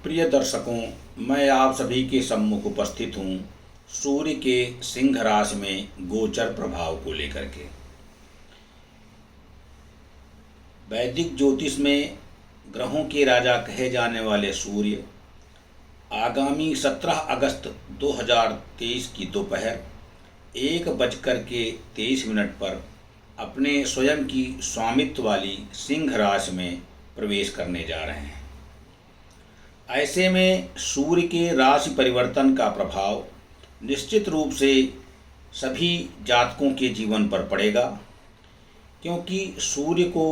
प्रिय दर्शकों, मैं आप सभी के सम्मुख उपस्थित हूँ सूर्य के सिंह राशि में गोचर प्रभाव को लेकर के। वैदिक ज्योतिष में ग्रहों के राजा कहे जाने वाले सूर्य आगामी 17 अगस्त 2023 की दोपहर 1:23 पर अपने स्वयं की स्वामित्व वाली सिंह राशि में प्रवेश करने जा रहे हैं। ऐसे में सूर्य के राशि परिवर्तन का प्रभाव निश्चित रूप से सभी जातकों के जीवन पर पड़ेगा, क्योंकि सूर्य को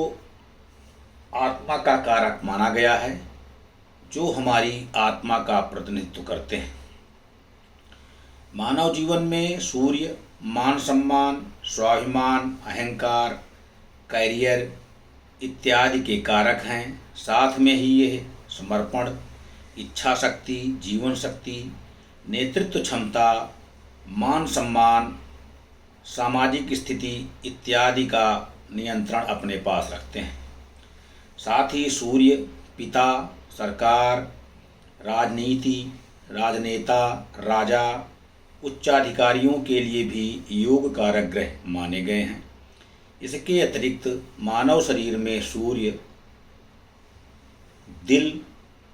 आत्मा का कारक माना गया है, जो हमारी आत्मा का प्रतिनिधित्व करते हैं। मानव जीवन में सूर्य मान सम्मान, स्वाभिमान, अहंकार, कैरियर इत्यादि के कारक हैं। साथ में ही यह समर्पण, इच्छा शक्ति, जीवन शक्ति, नेतृत्व क्षमता, मान सम्मान, सामाजिक स्थिति इत्यादि का नियंत्रण अपने पास रखते हैं। साथ ही सूर्य पिता, सरकार, राजनीति, राजनेता, राजा, उच्चाधिकारियों के लिए भी योग कारक ग्रह माने गए हैं। इसके अतिरिक्त मानव शरीर में सूर्य दिल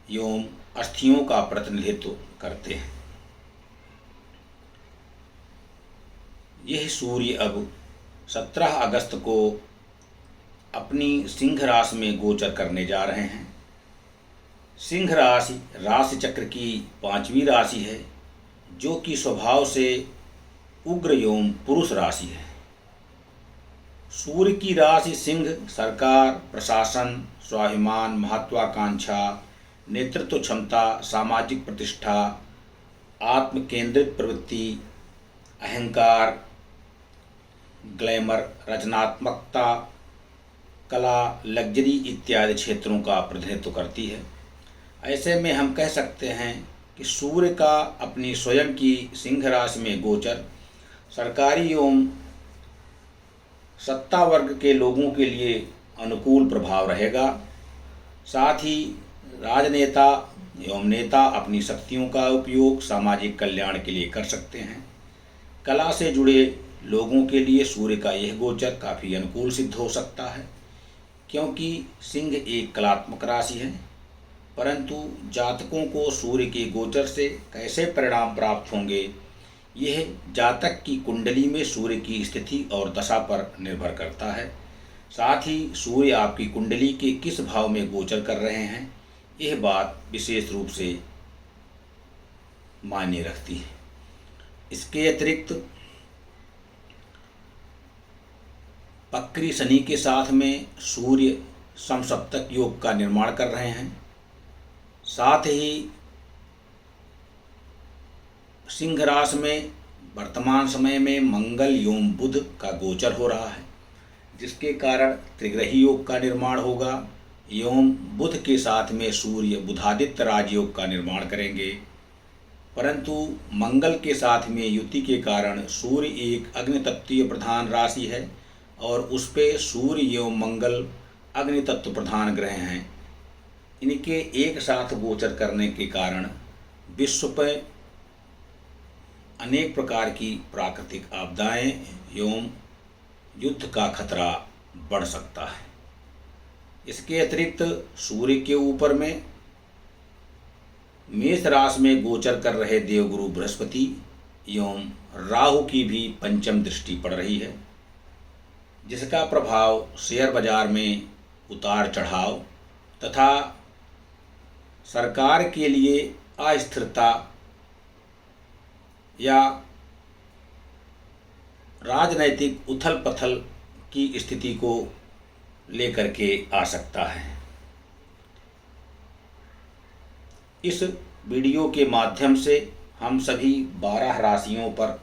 एवं अस्थियों का प्रतिनिधित्व करते हैं। यह सूर्य अब 17 अगस्त को अपनी सिंह राशि में गोचर करने जा रहे हैं। सिंह राशि राशि चक्र की 5वीं राशि है, जो कि स्वभाव से उग्र एवं पुरुष राशि है। सूर्य की राशि सिंह सरकार, प्रशासन, स्वाभिमान, महत्वाकांक्षा, नेतृत्व क्षमता, सामाजिक प्रतिष्ठा, आत्म केंद्रित प्रवृत्ति, अहंकार, ग्लैमर, रचनात्मकता, कला, लग्जरी इत्यादि क्षेत्रों का प्रतिनिधित्व करती है। ऐसे में हम कह सकते हैं कि सूर्य का अपनी स्वयं की सिंह राशि में गोचर सरकारी एवं सत्ता वर्ग के लोगों के लिए अनुकूल प्रभाव रहेगा। साथ ही राजनेता एवं नेता अपनी शक्तियों का उपयोग सामाजिक कल्याण के लिए कर सकते हैं। कला से जुड़े लोगों के लिए सूर्य का यह गोचर काफ़ी अनुकूल सिद्ध हो सकता है, क्योंकि सिंह एक कलात्मक राशि है। परंतु जातकों को सूर्य के गोचर से कैसे परिणाम प्राप्त होंगे, यह जातक की कुंडली में सूर्य की स्थिति और दशा पर निर्भर करता है। साथ ही सूर्य आपकी कुंडली के किस भाव में गोचर कर रहे हैं, यह बात विशेष रूप से मायने रखती है। इसके अतिरिक्त वक्री शनि के साथ में सूर्य समसप्तक योग का निर्माण कर रहे हैं। साथ ही सिंह राशि में वर्तमान समय में मंगल एवं बुध का गोचर हो रहा है, जिसके कारण त्रिग्रही योग का निर्माण होगा एवं बुध के साथ में सूर्य बुधादित्य राजयोग का निर्माण करेंगे। परंतु मंगल के साथ में युति के कारण सूर्य एक अग्नि तत्वीय प्रधान राशि है और उस पे सूर्य एवं मंगल अग्नि तत्व प्रधान ग्रह हैं। इनके एक साथ गोचर करने के कारण विश्व पर अनेक प्रकार की प्राकृतिक आपदाएं एवं युद्ध का खतरा बढ़ सकता है। इसके अतिरिक्त सूर्य के ऊपर में मेष राशि में गोचर कर रहे देवगुरु बृहस्पति एवं राहु की भी पंचम दृष्टि पड़ रही है, जिसका प्रभाव शेयर बाजार में उतार चढ़ाव तथा सरकार के लिए अस्थिरता या राजनैतिक उथल पथल की स्थिति को लेकर के आ सकता है। इस वीडियो के माध्यम से हम सभी 12 राशियों पर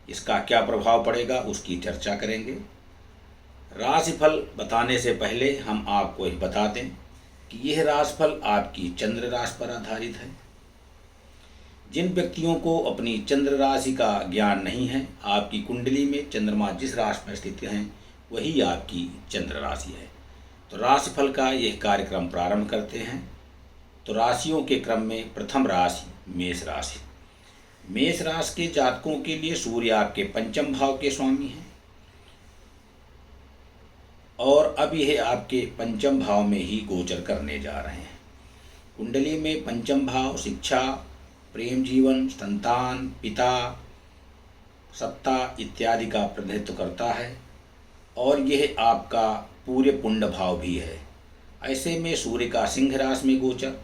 इसका क्या प्रभाव पड़ेगा उसकी चर्चा करेंगे। राशिफल बताने से पहले हम आपको यह बता दें कि यह राशिफल आपकी चंद्र राशि पर आधारित है। जिन व्यक्तियों को अपनी चंद्र राशि का ज्ञान नहीं है, आपकी कुंडली में चंद्रमा जिस राशि में स्थित हैं वही आपकी चंद्र राशि है। तो राशिफल का यह कार्यक्रम प्रारंभ करते हैं। तो राशियों के क्रम में प्रथम राशि मेष राशि। मेष राशि के जातकों के लिए सूर्य आपके पंचम भाव के स्वामी हैं और अब यह आपके पंचम भाव में ही गोचर करने जा रहे हैं। कुंडली में पंचम भाव शिक्षा, प्रेम जीवन, संतान, पिता, सत्ता इत्यादि का प्रतिनिधित्व करता है और यह आपका पूर्य पुण्य भाव भी है। ऐसे में सूर्य का सिंह राशि में गोचर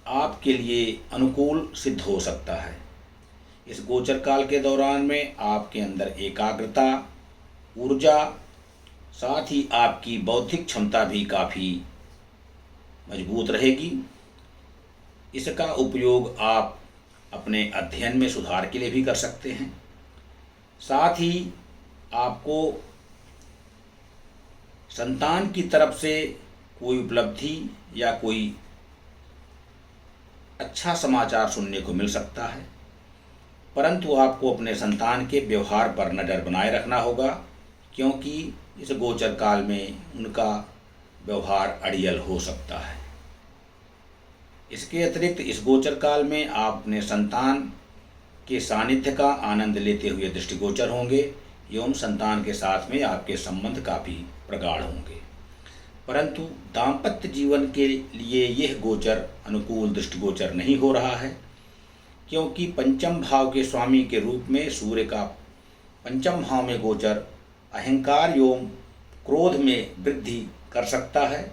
आपके लिए अनुकूल सिद्ध हो सकता है। इस गोचर काल के दौरान में आपके अंदर एकाग्रता, ऊर्जा, साथ ही आपकी बौद्धिक क्षमता भी काफ़ी मजबूत रहेगी। इसका उपयोग आप अपने अध्ययन में सुधार के लिए भी कर सकते हैं। साथ ही आपको संतान की तरफ से कोई उपलब्धि या कोई अच्छा समाचार सुनने को मिल सकता है, परंतु आपको अपने संतान के व्यवहार पर नज़र बनाए रखना होगा, क्योंकि इस गोचर काल में उनका व्यवहार अड़ियल हो सकता है। इसके अतिरिक्त इस गोचर काल में आप अपने संतान के सानिध्य का आनंद लेते हुए दृष्टिगोचर होंगे एवं संतान के साथ में आपके संबंध काफ़ी प्रगाढ़ होंगे। परंतु दाम्पत्य जीवन के लिए यह गोचर अनुकूल दृष्टिगोचर नहीं हो रहा है, क्योंकि पंचम भाव के स्वामी के रूप में सूर्य का पंचम भाव में गोचर अहंकार एवं क्रोध में वृद्धि कर सकता है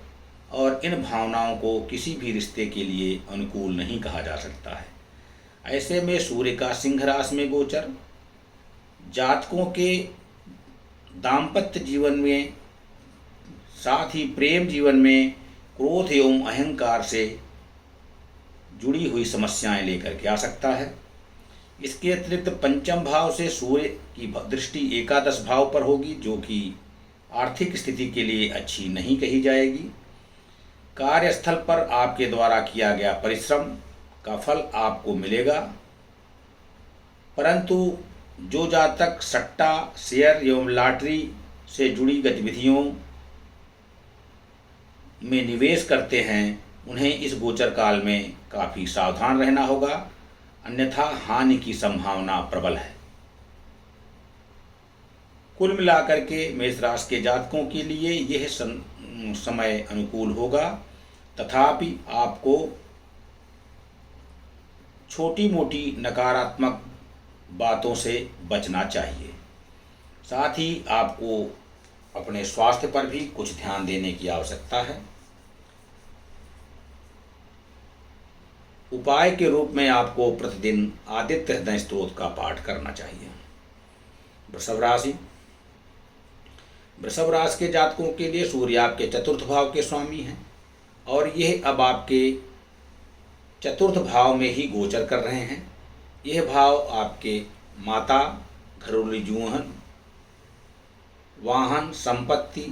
और इन भावनाओं को किसी भी रिश्ते के लिए अनुकूल नहीं कहा जा सकता है। ऐसे में सूर्य का सिंह राशि में गोचर जातकों के दाम्पत्य जीवन में, साथ ही प्रेम जीवन में क्रोध एवं अहंकार से जुड़ी हुई समस्याएं लेकर के आ सकता है। इसके अतिरिक्त पंचम भाव से सूर्य की दृष्टि एकादश भाव पर होगी, जो कि आर्थिक स्थिति के लिए अच्छी नहीं कही जाएगी। कार्यस्थल पर आपके द्वारा किया गया परिश्रम का फल आपको मिलेगा, परंतु जो जातक सट्टा, शेयर एवं लॉटरी से जुड़ी गतिविधियों में निवेश करते हैं उन्हें इस गोचर काल में काफ़ी सावधान रहना होगा, अन्यथा हानि की संभावना प्रबल है। कुल मिलाकर के मेष राशि के जातकों के लिए यह समय अनुकूल होगा, तथापि आपको छोटी मोटी नकारात्मक बातों से बचना चाहिए। साथ ही आपको अपने स्वास्थ्य पर भी कुछ ध्यान देने की आवश्यकता है। उपाय के रूप में आपको प्रतिदिन आदित्य हृदय स्तोत्र का पाठ करना चाहिए। वृषभ राशि। वृषभ राशि के जातकों के लिए सूर्य आपके चतुर्थ भाव के स्वामी हैं और यह अब आपके चतुर्थ भाव में ही गोचर कर रहे हैं। यह भाव आपके माता, घरेलू जीवन, वाहन, संपत्ति,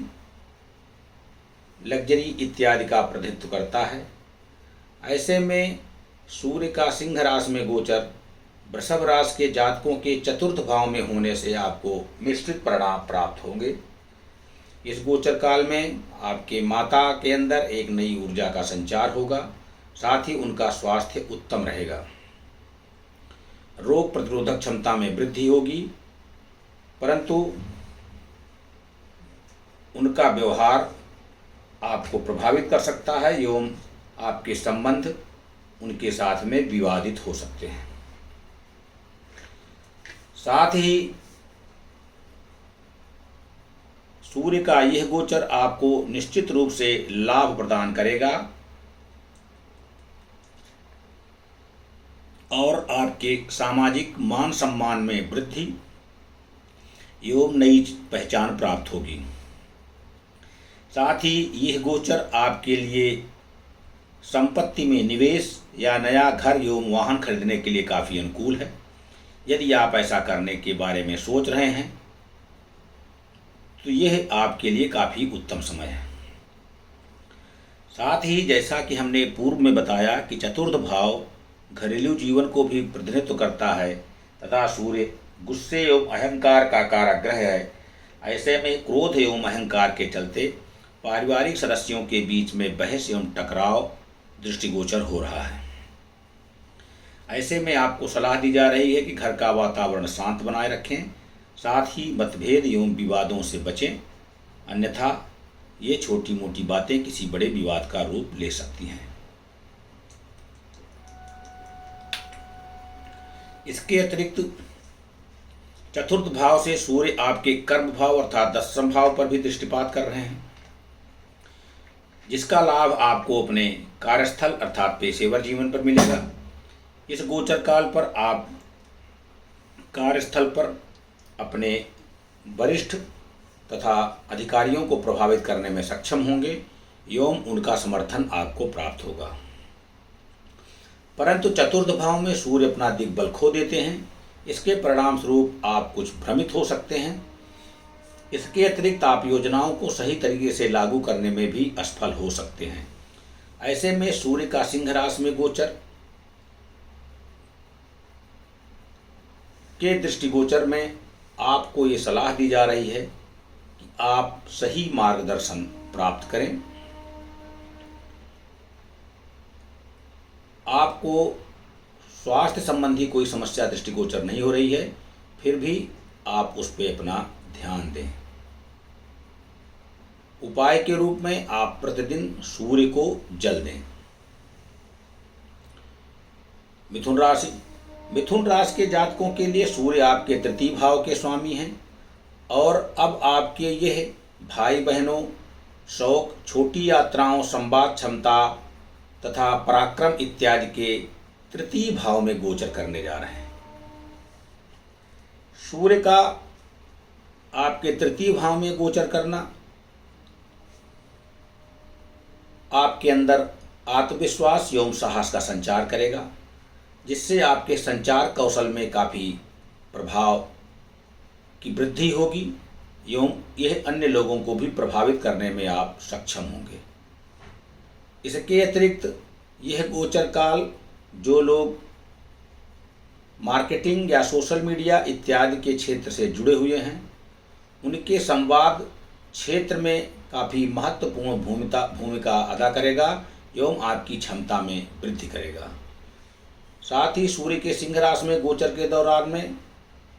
लग्जरी इत्यादि का प्रतिनिधित्व करता है। ऐसे में सूर्य का सिंह राशि में गोचर वृषभ राशि के जातकों के चतुर्थ भाव में होने से आपको मिश्रित परिणाम प्राप्त होंगे। इस गोचर काल में आपके माता के अंदर एक नई ऊर्जा का संचार होगा, साथ ही उनका स्वास्थ्य उत्तम रहेगा। रोग प्रतिरोधक क्षमता में वृद्धि होगी, परंतु उनका व्यवहार आपको प्रभावित कर सकता है एवं आपके संबंध उनके साथ में विवादित हो सकते हैं। साथ ही सूर्य का यह गोचर आपको निश्चित रूप से लाभ प्रदान करेगा और आपके सामाजिक मान सम्मान में वृद्धि एवं नई पहचान प्राप्त होगी। साथ ही यह गोचर आपके लिए संपत्ति में निवेश या नया घर एवं वाहन खरीदने के लिए काफ़ी अनुकूल है। यदि आप ऐसा करने के बारे में सोच रहे हैं तो यह आपके लिए काफ़ी उत्तम समय है। साथ ही जैसा कि हमने पूर्व में बताया कि चतुर्थ भाव घरेलू जीवन को भी प्रतिनिधित्व करता है तथा सूर्य गुस्से एवं अहंकार का कारक ग्रह है। ऐसे में क्रोध एवं अहंकार के चलते पारिवारिक सदस्यों के बीच में बहस एवं टकराव दृष्टिगोचर हो रहा है। ऐसे में आपको सलाह दी जा रही है कि घर का वातावरण शांत बनाए रखें, साथ ही मतभेद एवं विवादों से बचें, अन्यथा ये छोटी मोटी बातें किसी बड़े विवाद का रूप ले सकती हैं। इसके अतिरिक्त चतुर्थ भाव से सूर्य आपके कर्म भाव अर्थात दशम भाव पर भी दृष्टिपात कर रहे हैं, जिसका लाभ आपको अपने कार्यस्थल अर्थात पेशेवर जीवन पर मिलेगा। इस गोचर काल पर आप कार्यस्थल पर अपने वरिष्ठ तथा अधिकारियों को प्रभावित करने में सक्षम होंगे एवं उनका समर्थन आपको प्राप्त होगा। परंतु चतुर्थ भाव में सूर्य अपना दिग्बल खो देते हैं, इसके परिणाम स्वरूप आप कुछ भ्रमित हो सकते हैं। इसके अतिरिक्त आप योजनाओं को सही तरीके से लागू करने में भी असफल हो सकते हैं। ऐसे में सूर्य का सिंह राशि में गोचर के दृष्टिगोचर में आपको ये सलाह दी जा रही है कि आप सही मार्गदर्शन प्राप्त करें। आपको स्वास्थ्य संबंधी कोई समस्या दृष्टिगोचर नहीं हो रही है, फिर भी आप उस पर अपना ध्यान दें। उपाय के रूप में आप प्रतिदिन सूर्य को जल दें। मिथुन राशि के जातकों के लिए सूर्य आपके तृतीय भाव के स्वामी हैं और अब आपके यह भाई बहनों, शौक, छोटी यात्राओं, संवाद क्षमता तथा पराक्रम इत्यादि के तृतीय भाव में गोचर करने जा रहे हैं। सूर्य का आपके तृतीय भाव में गोचर करना आपके अंदर आत्मविश्वास एवं साहस का संचार करेगा, जिससे आपके संचार कौशल में काफ़ी प्रभाव की वृद्धि होगी एवं यह अन्य लोगों को भी प्रभावित करने में आप सक्षम होंगे। इसके अतिरिक्त यह गोचर काल जो लोग मार्केटिंग या सोशल मीडिया इत्यादि के क्षेत्र से जुड़े हुए हैं, उनके संवाद क्षेत्र में काफ़ी महत्वपूर्ण भूमिका अदा करेगा एवं आपकी क्षमता में वृद्धि करेगा। साथ ही सूर्य के सिंह राशि में गोचर के दौरान में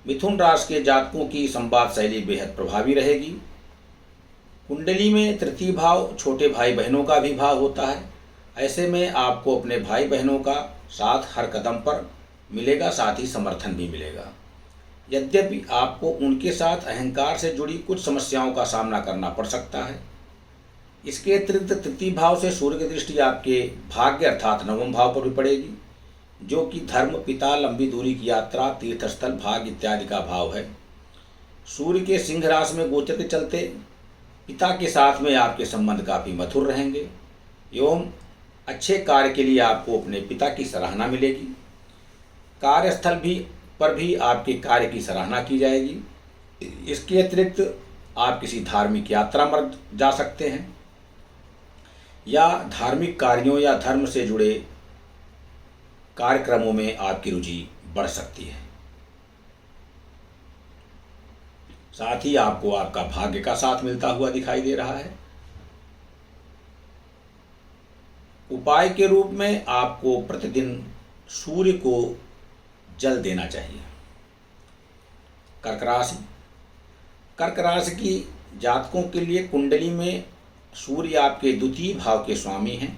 मिथुन राशि के जातकों की संवाद शैली बेहद प्रभावी रहेगी। कुंडली में तृतीय भाव छोटे भाई बहनों का भी भाव होता है। ऐसे में आपको अपने भाई बहनों का साथ हर कदम पर मिलेगा, साथ ही समर्थन भी मिलेगा। यद्यपि आपको उनके साथ अहंकार से जुड़ी कुछ समस्याओं का सामना करना पड़ सकता है। इसके अतिरिक्त तृतीय भाव से सूर्य की दृष्टि आपके भाग्य अर्थात नवम भाव पर भी पड़ेगी, जो कि धर्म, पिता, लंबी दूरी की यात्रा, तीर्थस्थल, भाग्य इत्यादि का भाव है। सूर्य के सिंह राशि में गोचर के चलते पिता के साथ में आपके संबंध काफ़ी मधुर रहेंगे एवं अच्छे कार्य के लिए आपको अपने पिता की सराहना मिलेगी। कार्यस्थल पर भी आपके कार्य की सराहना की जाएगी। इसके अतिरिक्त आप किसी धार्मिक यात्रा पर जा सकते हैं या धार्मिक कार्यों या धर्म से जुड़े कार्यक्रमों में आपकी रुचि बढ़ सकती है। साथ ही आपको आपका भाग्य का साथ मिलता हुआ दिखाई दे रहा है। उपाय के रूप में आपको प्रतिदिन सूर्य को जल देना चाहिए। कर्क राशि की जातकों के लिए कुंडली में सूर्य आपके द्वितीय भाव के स्वामी हैं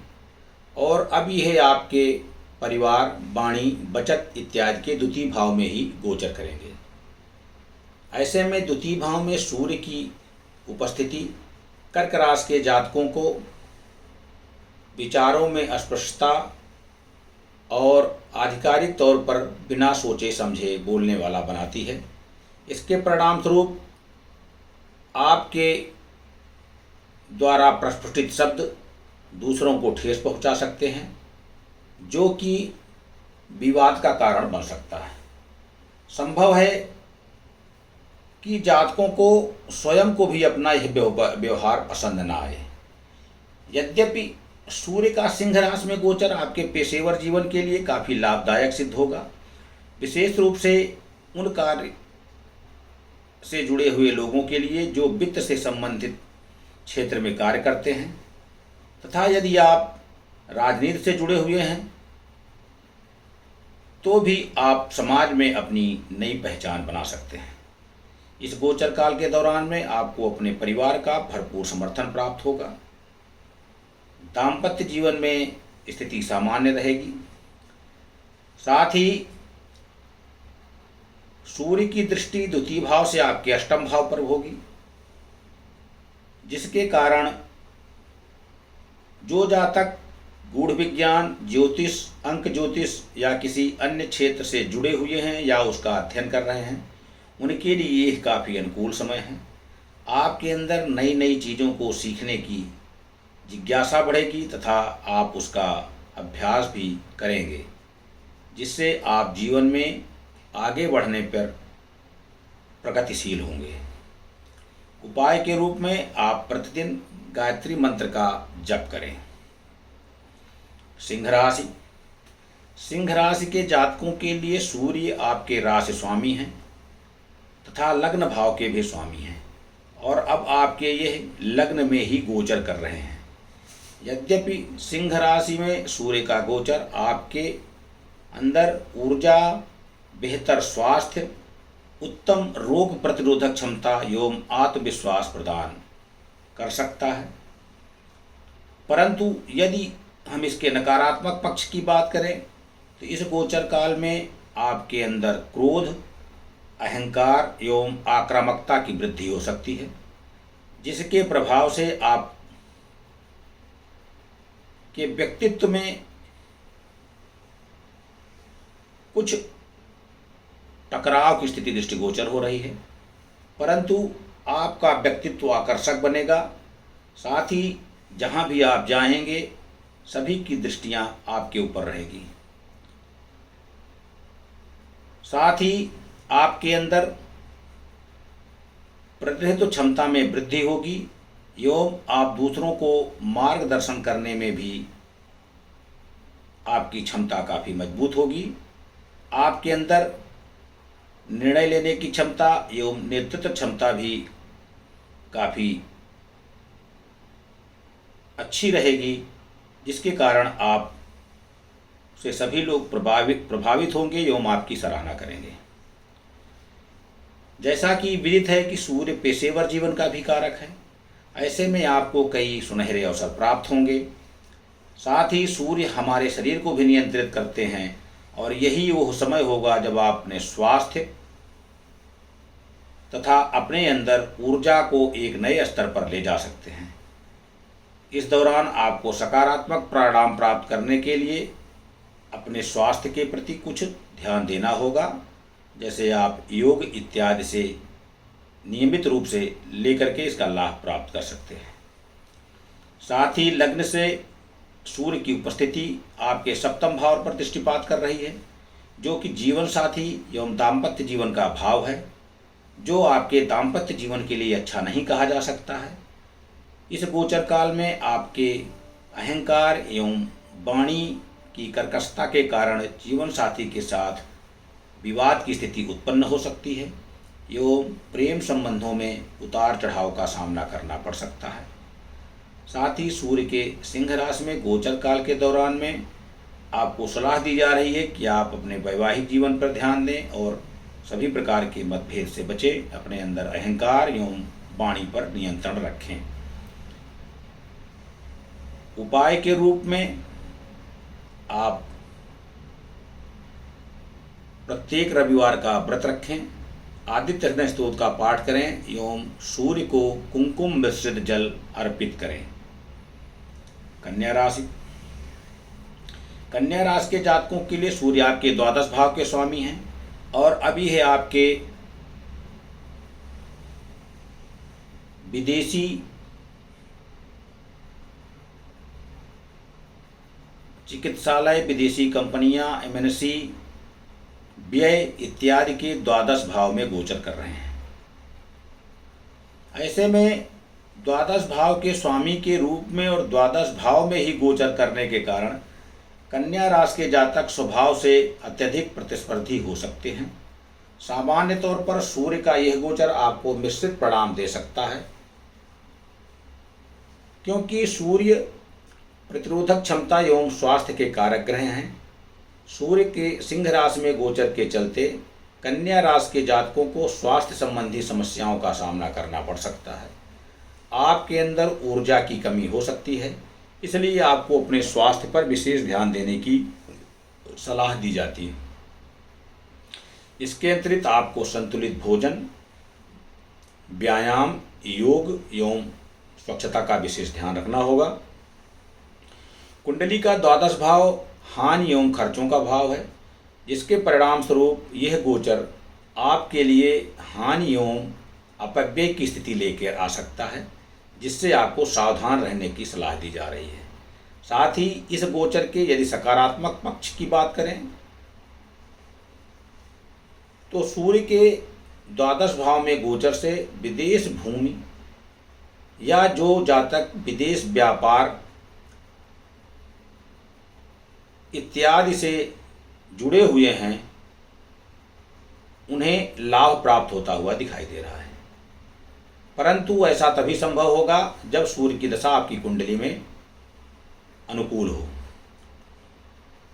और अब यह आपके परिवार, वाणी, बचत इत्यादि के द्वितीय भाव में ही गोचर करेंगे। ऐसे में द्वितीय भाव में सूर्य की उपस्थिति कर्क राशि के जातकों को विचारों में अस्पष्टता और आधिकारिक तौर पर बिना सोचे समझे बोलने वाला बनाती है। इसके परिणाम स्वरूप आपके द्वारा प्रस्फुटित शब्द दूसरों को ठेस पहुंचा सकते हैं, जो कि विवाद का कारण बन सकता है। संभव है कि जातकों को स्वयं को भी अपना यह व्यवहार पसंद न आए। यद्यपि सूर्य का सिंह राशि में गोचर आपके पेशेवर जीवन के लिए काफ़ी लाभदायक सिद्ध होगा, विशेष रूप से उन कार्य से जुड़े हुए लोगों के लिए जो वित्त से संबंधित क्षेत्र में कार्य करते हैं, तथा यदि आप राजनीति से जुड़े हुए हैं तो भी आप समाज में अपनी नई पहचान बना सकते हैं। इस गोचर काल के दौरान में आपको अपने परिवार का भरपूर समर्थन प्राप्त होगा। दाम्पत्य जीवन में स्थिति सामान्य रहेगी। साथ ही सूर्य की दृष्टि द्वितीय भाव से आपके अष्टम भाव पर होगी, जिसके कारण जो जातक गूढ़ विज्ञान, ज्योतिष, अंक ज्योतिष या किसी अन्य क्षेत्र से जुड़े हुए हैं या उसका अध्ययन कर रहे हैं, उनके लिए यह काफ़ी अनुकूल समय है। आपके अंदर नई नई चीज़ों को सीखने की जिज्ञासा बढ़ेगी तथा आप उसका अभ्यास भी करेंगे, जिससे आप जीवन में आगे बढ़ने पर प्रगतिशील होंगे। उपाय के रूप में आप प्रतिदिन गायत्री मंत्र का जप करें। सिंह राशि। सिंह राशि के जातकों के लिए सूर्य आपके राशि स्वामी हैं तथा लग्न भाव के भी स्वामी हैं और अब आपके यह लग्न में ही गोचर कर रहे हैं। यद्यपि सिंह राशि में सूर्य का गोचर आपके अंदर ऊर्जा, बेहतर स्वास्थ्य, उत्तम रोग प्रतिरोधक क्षमता एवं आत्मविश्वास प्रदान कर सकता है, परंतु यदि हम इसके नकारात्मक पक्ष की बात करें तो इस गोचर काल में आपके अंदर क्रोध, अहंकार एवं आक्रामकता की वृद्धि हो सकती है, जिसके प्रभाव से आप के व्यक्तित्व में कुछ टकराव की स्थिति दृष्टिगोचर हो रही है, परंतु आपका व्यक्तित्व आकर्षक बनेगा। साथ ही जहाँ भी आप जाएंगे सभी की दृष्टियां आपके ऊपर रहेगी। साथ ही आपके अंदर प्रतिनिधित्व क्षमता में वृद्धि होगी एवं आप दूसरों को मार्गदर्शन करने में भी आपकी क्षमता काफ़ी मजबूत होगी। आपके अंदर निर्णय लेने की क्षमता एवं नेतृत्व क्षमता भी काफ़ी अच्छी रहेगी, जिसके कारण आप से सभी लोग प्रभावित होंगे एवं आपकी सराहना करेंगे। जैसा कि विदित है कि सूर्य पेशेवर जीवन का भी कारक है, ऐसे में आपको कई सुनहरे अवसर प्राप्त होंगे। साथ ही सूर्य हमारे शरीर को भी नियंत्रित करते हैं और यही वो समय होगा जब आप अपने स्वास्थ्य तथा अपने अंदर ऊर्जा को एक नए स्तर पर ले जा सकते हैं। इस दौरान आपको सकारात्मक परिणाम प्राप्त करने के लिए अपने स्वास्थ्य के प्रति कुछ ध्यान देना होगा, जैसे आप योग इत्यादि से नियमित रूप से लेकर के इसका लाभ प्राप्त कर सकते हैं। साथ ही लग्न से सूर्य की उपस्थिति आपके सप्तम भाव पर दृष्टिपात कर रही है, जो कि जीवन साथी एवं दाम्पत्य जीवन का भाव है, जो आपके दाम्पत्य जीवन के लिए अच्छा नहीं कहा जा सकता है। इस गोचर काल में आपके अहंकार एवं वाणी की कर्कशता के कारण जीवन साथी के साथ विवाद की स्थिति उत्पन्न हो सकती है एवं प्रेम संबंधों में उतार चढ़ाव का सामना करना पड़ सकता है। साथ ही सूर्य के सिंह राशि में गोचर काल के दौरान में आपको सलाह दी जा रही है कि आप अपने वैवाहिक जीवन पर ध्यान दें और सभी प्रकार के मतभेद से बचें, अपने अंदर अहंकार एवं वाणी पर नियंत्रण रखें। उपाय के रूप में आप प्रत्येक रविवार का व्रत रखें, आदित्य हृदय स्तोत्र का पाठ करें एवं सूर्य को कुमकुम मिश्रित जल अर्पित करें। कन्या राशि। कन्या राशि के जातकों के लिए सूर्य आपके द्वादश भाव के स्वामी हैं और अभी है आपके विदेशी चिकित्सालय, विदेशी कंपनियां, एमएनसी, व्यय इत्यादि के द्वादश भाव में गोचर कर रहे हैं। ऐसे में द्वादश भाव के स्वामी के रूप में और द्वादश भाव में ही गोचर करने के कारण कन्या राशि के जातक स्वभाव से अत्यधिक प्रतिस्पर्धी हो सकते हैं। सामान्य तौर पर सूर्य का यह गोचर आपको मिश्रित परिणाम दे सकता है, क्योंकि सूर्य प्रतिरोधक क्षमता एवं स्वास्थ्य के कारक ग्रह हैं। सूर्य के सिंह राशि में गोचर के चलते कन्या राशि के जातकों को स्वास्थ्य संबंधी समस्याओं का सामना करना पड़ सकता है। आपके अंदर ऊर्जा की कमी हो सकती है, इसलिए आपको अपने स्वास्थ्य पर विशेष ध्यान देने की सलाह दी जाती है। इसके अतिरिक्त आपको संतुलित भोजन, व्यायाम, योग एवं स्वच्छता का विशेष ध्यान रखना होगा। कुंडली का द्वादश भाव हानि एवं खर्चों का भाव है, जिसके परिणाम स्वरूप यह गोचर आपके लिए हानि एवं अपव्यय की स्थिति लेकर आ सकता है, जिससे आपको सावधान रहने की सलाह दी जा रही है। साथ ही इस गोचर के यदि सकारात्मक पक्ष की बात करें तो सूर्य के द्वादश भाव में गोचर से विदेश भूमि या जो जातक विदेश व्यापार इत्यादि से जुड़े हुए हैं उन्हें लाभ प्राप्त होता हुआ दिखाई दे रहा है। परंतु ऐसा तभी संभव होगा जब सूर्य की दशा आपकी कुंडली में अनुकूल हो।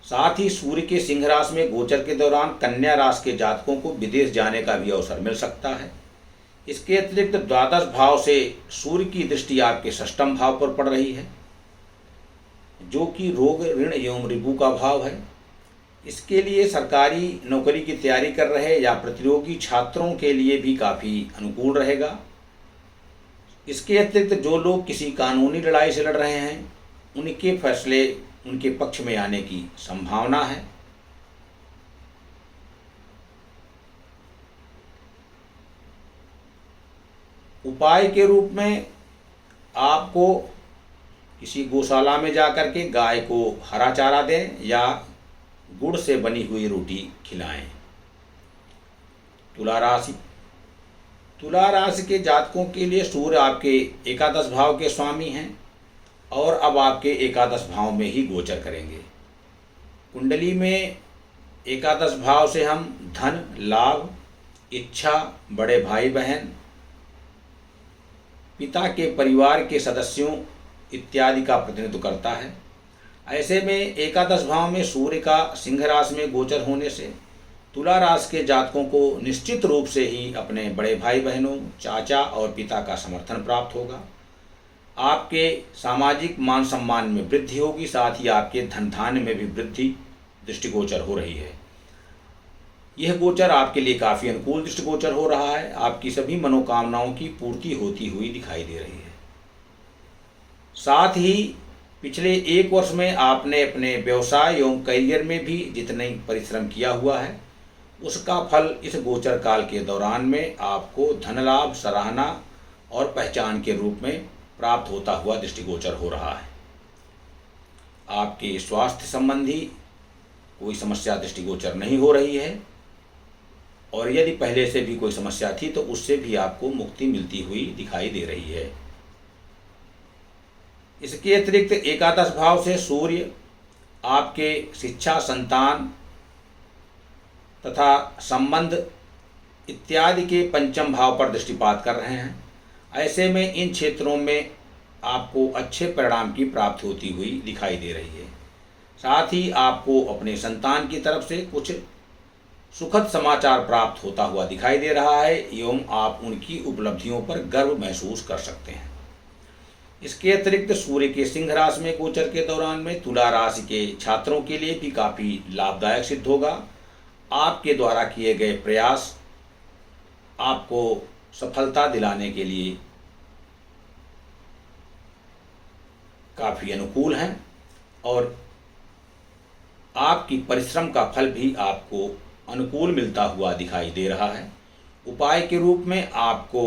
साथ ही सूर्य के सिंह राशि में गोचर के दौरान कन्या राशि के जातकों को विदेश जाने का भी अवसर मिल सकता है। इसके अतिरिक्त द्वादश भाव से सूर्य की दृष्टि आपके षष्ठम भाव पर पड़ रही है, जो कि रोग, ऋण एवं रिपु का भाव है। इसके लिए सरकारी नौकरी की तैयारी कर रहे या प्रतियोगी छात्रों के लिए भी काफ़ी अनुकूल रहेगा। इसके अतिरिक्त जो लोग किसी कानूनी लड़ाई से लड़ रहे हैं उनके फैसले उनके पक्ष में आने की संभावना है। उपाय के रूप में आपको किसी गौशाला में जाकर के गाय को हरा चारा दें या गुड़ से बनी हुई रोटी खिलाएं। तुला राशि के जातकों के लिए सूर्य आपके एकादश भाव के स्वामी हैं और अब आपके एकादश भाव में ही गोचर करेंगे। कुंडली में एकादश भाव से हम धन, लाभ, इच्छा, बड़े भाई बहन, पिता के परिवार के सदस्यों इत्यादि का प्रतिनिधित्व करता है। ऐसे में एकादश भाव में सूर्य का सिंह राशि में गोचर होने से तुला राशि के जातकों को निश्चित रूप से ही अपने बड़े भाई बहनों, चाचा और पिता का समर्थन प्राप्त होगा। आपके सामाजिक मान सम्मान में वृद्धि होगी, साथ ही आपके धन धान्य में भी वृद्धि दृष्टिगोचर हो रही है। यह गोचर आपके लिए काफ़ी अनुकूल दृष्टिगोचर हो रहा है। आपकी सभी मनोकामनाओं की पूर्ति होती हुई दिखाई दे रही है। साथ ही पिछले एक वर्ष में आपने अपने व्यवसाय एवं करियर में भी जितने परिश्रम किया हुआ है उसका फल इस गोचर काल के दौरान में आपको धन लाभ, सराहना और पहचान के रूप में प्राप्त होता हुआ दृष्टिगोचर हो रहा है। आपके स्वास्थ्य संबंधी कोई समस्या दृष्टिगोचर नहीं हो रही है और यदि पहले से भी कोई समस्या थी तो उससे भी आपको मुक्ति मिलती हुई दिखाई दे रही है। इसके अतिरिक्त एकादश भाव से सूर्य आपके शिक्षा, संतान तथा संबंध इत्यादि के पंचम भाव पर दृष्टिपात कर रहे हैं। ऐसे में इन क्षेत्रों में आपको अच्छे परिणाम की प्राप्ति होती हुई दिखाई दे रही है। साथ ही आपको अपने संतान की तरफ से कुछ सुखद समाचार प्राप्त होता हुआ दिखाई दे रहा है एवं आप उनकी उपलब्धियों पर गर्व महसूस कर सकते हैं। इसके अतिरिक्त सूर्य के सिंह राशि में गोचर के दौरान में तुला राशि के छात्रों के लिए भी काफ़ी लाभदायक सिद्ध होगा। आपके द्वारा किए गए प्रयास आपको सफलता दिलाने के लिए काफ़ी अनुकूल हैं और आपकी परिश्रम का फल भी आपको अनुकूल मिलता हुआ दिखाई दे रहा है। उपाय के रूप में आपको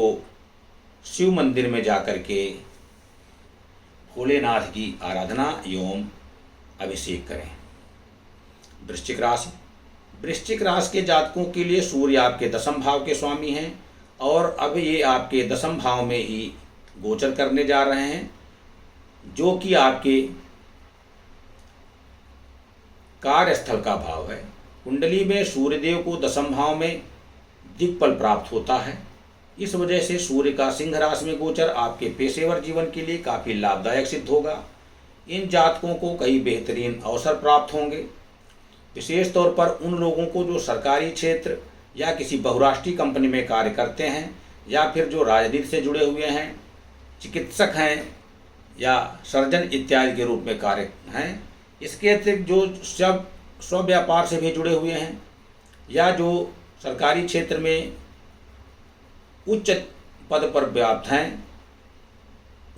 शिव मंदिर में जाकर के भोलेनाथ की आराधना एवं अभिषेक करें। वृश्चिक राशि के जातकों के लिए सूर्य आपके दसम भाव के स्वामी हैं और अब ये आपके दसम भाव में ही गोचर करने जा रहे हैं, जो कि आपके कार्यस्थल का भाव है। कुंडली में सूर्यदेव को दसम भाव में दिक्पल प्राप्त होता है। इस वजह से सूर्य का सिंह राशि में गोचर आपके पेशेवर जीवन के लिए काफ़ी लाभदायक सिद्ध होगा। इन जातकों को कई बेहतरीन अवसर प्राप्त होंगे। विशेष तौर पर उन लोगों को जो सरकारी क्षेत्र या किसी बहुराष्ट्रीय कंपनी में कार्य करते हैं, या फिर जो राजनीति से जुड़े हुए हैं, चिकित्सक हैं या सर्जन इत्यादि के रूप में कार्य हैं। इसके अतिरिक्त जो स्व व्यापार से भी जुड़े हुए हैं या जो सरकारी क्षेत्र में उच्च पद पर व्याप्त हैं,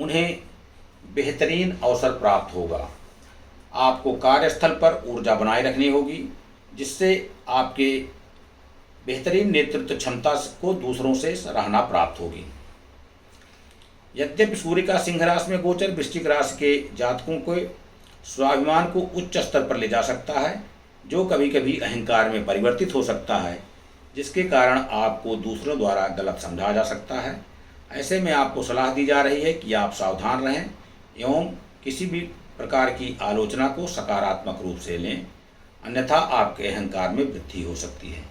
उन्हें बेहतरीन अवसर प्राप्त होगा। आपको कार्यस्थल पर ऊर्जा बनाए रखनी होगी, जिससे आपके बेहतरीन नेतृत्व क्षमता को दूसरों से सराहना प्राप्त होगी। यद्यपि सूर्य का सिंह राशि में गोचर वृश्चिक राशि के जातकों को स्वाभिमान को उच्च स्तर पर ले जा सकता है, जो कभी कभी अहंकार में परिवर्तित हो सकता है, जिसके कारण आपको दूसरों द्वारा गलत समझा जा सकता है। ऐसे में आपको सलाह दी जा रही है कि आप सावधान रहें एवं किसी भी प्रकार की आलोचना को सकारात्मक रूप से लें, अन्यथा आपके अहंकार में वृद्धि हो सकती है,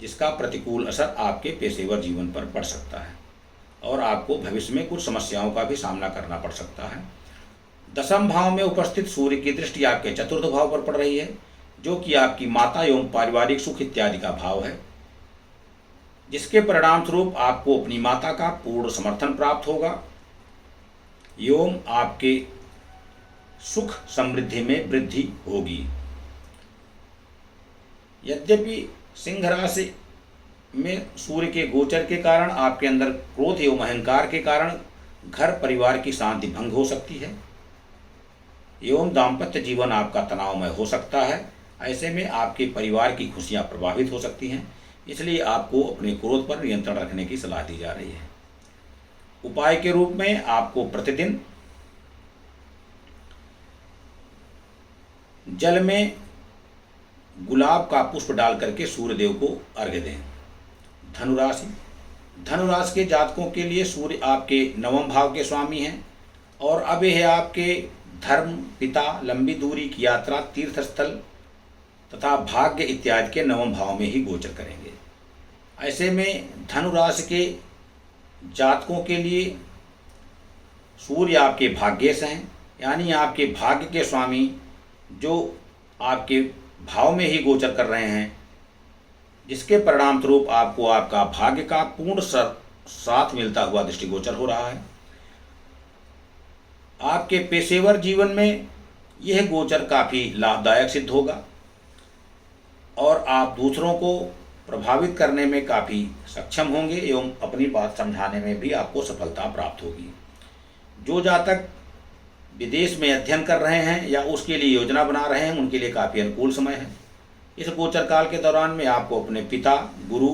जिसका प्रतिकूल असर आपके पेशेवर जीवन पर पड़ सकता है और आपको भविष्य में कुछ समस्याओं का भी सामना करना पड़ सकता है। दसम भाव में उपस्थित सूर्य की दृष्टि आपके चतुर्थ भाव पर पड़ रही है, जो कि आपकी माता एवं पारिवारिक सुख इत्यादि का भाव है, जिसके परिणाम स्वरूप आपको अपनी माता का पूर्ण समर्थन प्राप्त होगा एवं आपके सुख समृद्धि में वृद्धि होगी। यद्यपि सिंह राशि में सूर्य के गोचर के कारण आपके अंदर क्रोध एवं अहंकार के कारण घर परिवार की शांति भंग हो सकती है एवं दाम्पत्य जीवन आपका तनावमय हो सकता है। ऐसे में आपके परिवार की खुशियां प्रभावित हो सकती हैं, इसलिए आपको अपने क्रोध पर नियंत्रण रखने की सलाह दी जा रही है। उपाय के रूप में आपको प्रतिदिन जल में गुलाब का पुष्प डाल करके सूर्यदेव को अर्घ्य दें। धनुराशि के जातकों के लिए सूर्य आपके नवम भाव के स्वामी हैं और अब यह आपके धर्म, पिता, लंबी दूरी की यात्रा, तीर्थ स्थल तथा भाग्य इत्यादि के नवम भाव में ही गोचर करेंगे। ऐसे में धनुराशि के जातकों के लिए सूर्य आपके भाग्येश हैं, यानी आपके भाग्य के स्वामी, जो आपके भाव में ही गोचर कर रहे हैं, जिसके परिणाम स्वरूप आपको आपका भाग्य का पूर्ण साथ मिलता हुआ दृष्टिगोचर हो रहा है। आपके पेशेवर जीवन में यह गोचर काफ़ी लाभदायक सिद्ध होगा और आप दूसरों को प्रभावित करने में काफ़ी सक्षम होंगे एवं अपनी बात समझाने में भी आपको सफलता प्राप्त होगी। जो जातक विदेश में अध्ययन कर रहे हैं या उसके लिए योजना बना रहे हैं, उनके लिए काफ़ी अनुकूल समय है। इस गोचर काल के दौरान में आपको अपने पिता, गुरु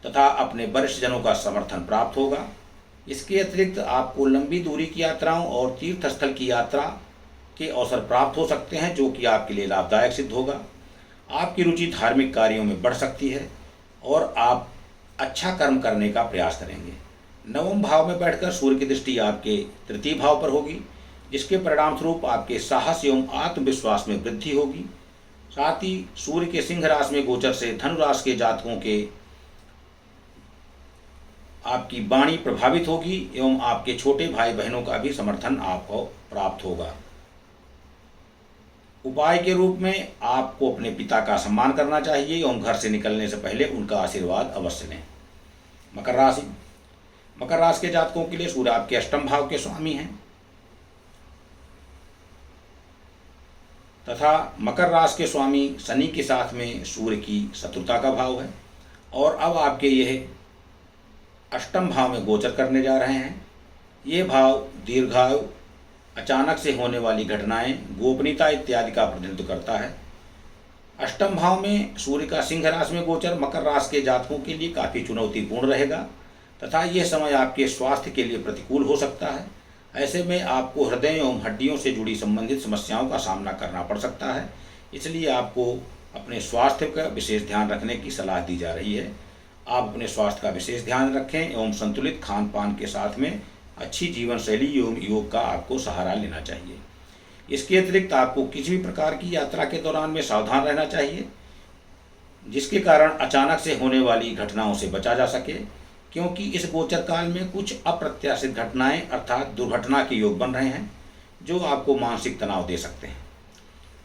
तथा अपने वरिष्ठ जनों का समर्थन प्राप्त होगा। इसके अतिरिक्त आपको लंबी दूरी की यात्राओं और तीर्थ स्थल की यात्रा के अवसर प्राप्त हो सकते हैं, जो कि आपके लिए लाभदायक सिद्ध होगा। आपकी रुचि धार्मिक कार्यों में बढ़ सकती है और आप अच्छा कर्म करने का प्रयास करेंगे। नवम भाव में बैठकर सूर्य की दृष्टि आपके तृतीय भाव पर होगी, जिसके परिणाम स्वरूप आपके साहस एवं आत्मविश्वास में वृद्धि होगी। साथ ही सूर्य के सिंह राशि में गोचर से धनु राशि के जातकों के आपकी वाणी प्रभावित होगी एवं आपके छोटे भाई बहनों का भी समर्थन आपको प्राप्त होगा। उपाय के रूप में आपको अपने पिता का सम्मान करना चाहिए एवं घर से निकलने से पहले उनका आशीर्वाद अवश्य लें। मकर राशि के जातकों के लिए सूर्य आपके अष्टम भाव के स्वामी हैं तथा मकर राशि के स्वामी शनि के साथ में सूर्य की शत्रुता का भाव है और अब आपके यह अष्टम भाव में गोचर करने जा रहे हैं। ये भाव दीर्घायु, अचानक से होने वाली घटनाएं, गोपनीयता इत्यादि का प्रतिनिधित्व करता है। अष्टम भाव में सूर्य का सिंह राशि में गोचर मकर राशि के जातकों के लिए काफ़ी चुनौतीपूर्ण रहेगा तथा यह समय आपके स्वास्थ्य के लिए प्रतिकूल हो सकता है। ऐसे में आपको हृदय एवं हड्डियों से जुड़ी संबंधित समस्याओं का सामना करना पड़ सकता है, इसलिए आपको अपने स्वास्थ्य का विशेष ध्यान रखने की सलाह दी जा रही है। आप अपने स्वास्थ्य का विशेष ध्यान रखें एवं संतुलित खान पान के साथ में अच्छी जीवन शैली एवं योग का आपको सहारा लेना चाहिए। इसके अतिरिक्त आपको किसी भी प्रकार की यात्रा के दौरान में सावधान रहना चाहिए, जिसके कारण अचानक से होने वाली घटनाओं से बचा जा सके, क्योंकि इस गोचर काल में कुछ अप्रत्याशित घटनाएं अर्थात दुर्घटना के योग बन रहे हैं, जो आपको मानसिक तनाव दे सकते हैं।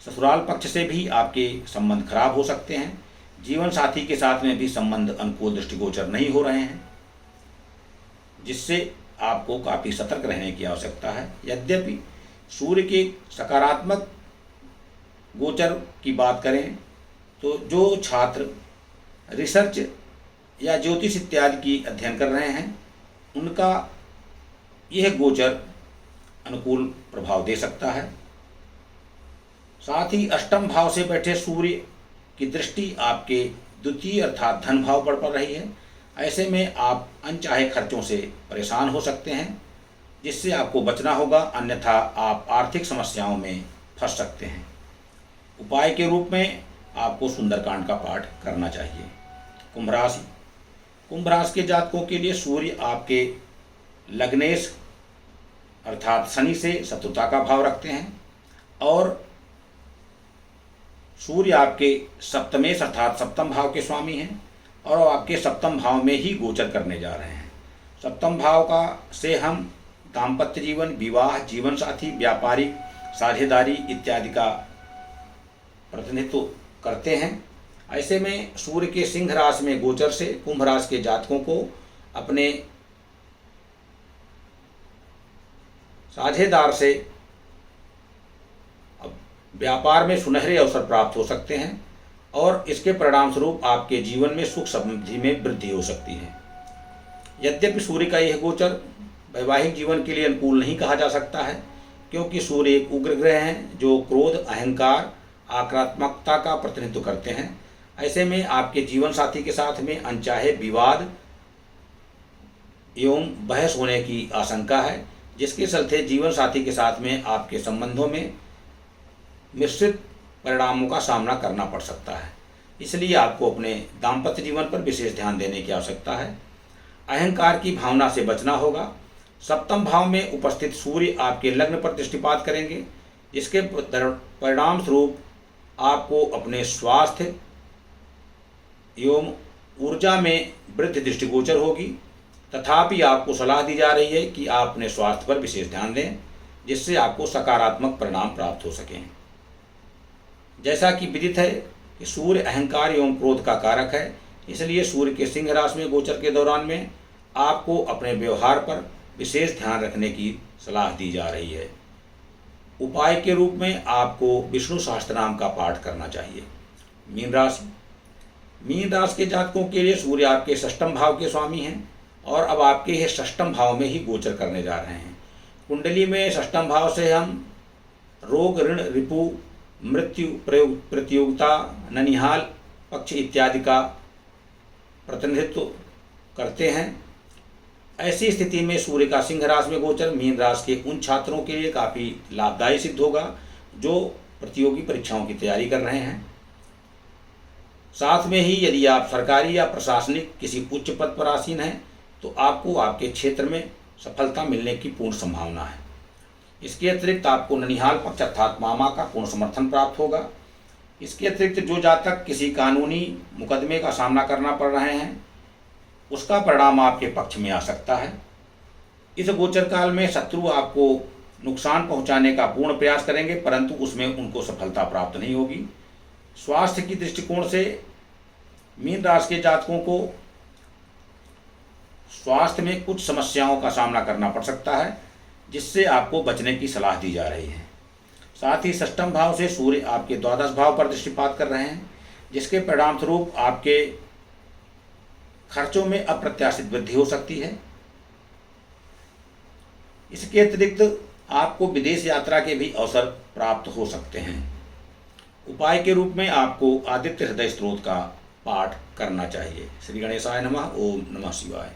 ससुराल पक्ष से भी आपके संबंध खराब हो सकते हैं। जीवन साथी के साथ में भी संबंध अनुकूल दृष्टिगोचर नहीं हो रहे हैं, जिससे आपको काफ़ी सतर्क रहने की आवश्यकता है। यद्यपि सूर्य के सकारात्मक गोचर की बात करें तो जो छात्र रिसर्च या ज्योतिष इत्यादि की अध्ययन कर रहे हैं उनका यह गोचर अनुकूल प्रभाव दे सकता है। साथ ही अष्टम भाव से बैठे सूर्य की दृष्टि आपके द्वितीय अर्थात धन भाव पर पड़ रही है। ऐसे में आप अनचाहे खर्चों से परेशान हो सकते हैं, जिससे आपको बचना होगा, अन्यथा आप आर्थिक समस्याओं में फंस सकते हैं। उपाय के रूप में आपको सुंदरकांड का पाठ करना चाहिए। कुंभ राशि। कुंभ राशि के जातकों के लिए सूर्य आपके लग्नेश अर्थात शनि से शत्रुता का भाव रखते हैं और सूर्य आपके सप्तमेश अर्थात सप्तम भाव के स्वामी हैं और आपके सप्तम भाव में ही गोचर करने जा रहे हैं। सप्तम भाव का से हम दाम्पत्य जीवन, विवाह, जीवन साथी, व्यापारिक साझेदारी इत्यादि का प्रतिनिधित्व करते हैं। ऐसे में सूर्य के सिंह राशि में गोचर से कुंभ राशि के जातकों को अपने साझेदार से व्यापार में सुनहरे अवसर प्राप्त हो सकते हैं और इसके परिणाम स्वरूप आपके जीवन में सुख समृद्धि में वृद्धि हो सकती है। यद्यपि सूर्य का यह गोचर वैवाहिक जीवन के लिए अनुकूल नहीं कहा जा सकता है, क्योंकि सूर्य एक उग्र ग्रह हैं जो क्रोध, अहंकार, आक्रामकता का प्रतिनिधित्व करते हैं। ऐसे में आपके जीवन साथी के साथ में अनचाहे विवाद एवं बहस होने की आशंका है, जिसके चलते जीवन साथी के साथ में आपके संबंधों में मिश्रित परिणामों का सामना करना पड़ सकता है। इसलिए आपको अपने दाम्पत्य जीवन पर विशेष ध्यान देने की आवश्यकता है। अहंकार की भावना से बचना होगा। सप्तम भाव में उपस्थित सूर्य आपके लग्न पर दृष्टिपात करेंगे, जिसके परिणाम स्वरूप आपको अपने स्वास्थ्य एवं ऊर्जा में वृद्धि दृष्टिगोचर होगी। तथापि आपको सलाह दी जा रही है कि आप अपने स्वास्थ्य पर विशेष ध्यान दें, जिससे आपको सकारात्मक परिणाम प्राप्त हो सकें। जैसा कि विदित है कि सूर्य अहंकार एवं क्रोध का कारक है, इसलिए सूर्य के सिंह राशि में गोचर के दौरान में आपको अपने व्यवहार पर विशेष ध्यान रखने की सलाह दी जा रही है। उपाय के रूप में आपको विष्णु सहस्त्रनाम का पाठ करना चाहिए। मीन राशि। मीन राशि के जातकों के लिए सूर्य आपके षष्ठम भाव के स्वामी हैं और अब आपके यह षष्ठम भाव में ही गोचर करने जा रहे हैं। कुंडली में षष्ठम भाव से हम रोग, ऋण, रिपु, मृत्यु, प्रतियोगिता, ननिहाल पक्ष इत्यादि का प्रतिनिधित्व करते हैं। ऐसी स्थिति में सूर्य का सिंह राशि में गोचर मीन राशि के उन छात्रों के लिए काफ़ी लाभदायी सिद्ध होगा जो प्रतियोगी परीक्षाओं की तैयारी कर रहे हैं। साथ में ही यदि आप सरकारी या प्रशासनिक किसी उच्च पद पर आसीन हैं तो आपको आपके क्षेत्र में सफलता मिलने की पूर्ण संभावना है। इसके अतिरिक्त आपको ननिहाल पक्ष अर्थात मामा का पूर्ण समर्थन प्राप्त होगा। इसके अतिरिक्त जो जातक किसी कानूनी मुकदमे का सामना करना पड़ रहे हैं उसका परिणाम आपके पक्ष में आ सकता है। इस गोचर काल में शत्रु आपको नुकसान पहुंचाने का पूर्ण प्रयास करेंगे, परंतु उसमें उनको सफलता प्राप्त नहीं होगी। स्वास्थ्य की दृष्टिकोण से मीन राशि के जातकों को स्वास्थ्य में कुछ समस्याओं का सामना करना पड़ सकता है, जिससे आपको बचने की सलाह दी जा रही है। साथ ही षष्ठम भाव से सूर्य आपके द्वादश भाव पर दृष्टिपात कर रहे हैं, जिसके परिणाम स्वरूप आपके खर्चों में अप्रत्याशित वृद्धि हो सकती है। इसके अतिरिक्त आपको विदेश यात्रा के भी अवसर प्राप्त हो सकते हैं। उपाय के रूप में आपको आदित्य हृदय स्त्रोत का पाठ करना चाहिए। श्री गणेशाय नमः। ओम नमः शिवाय।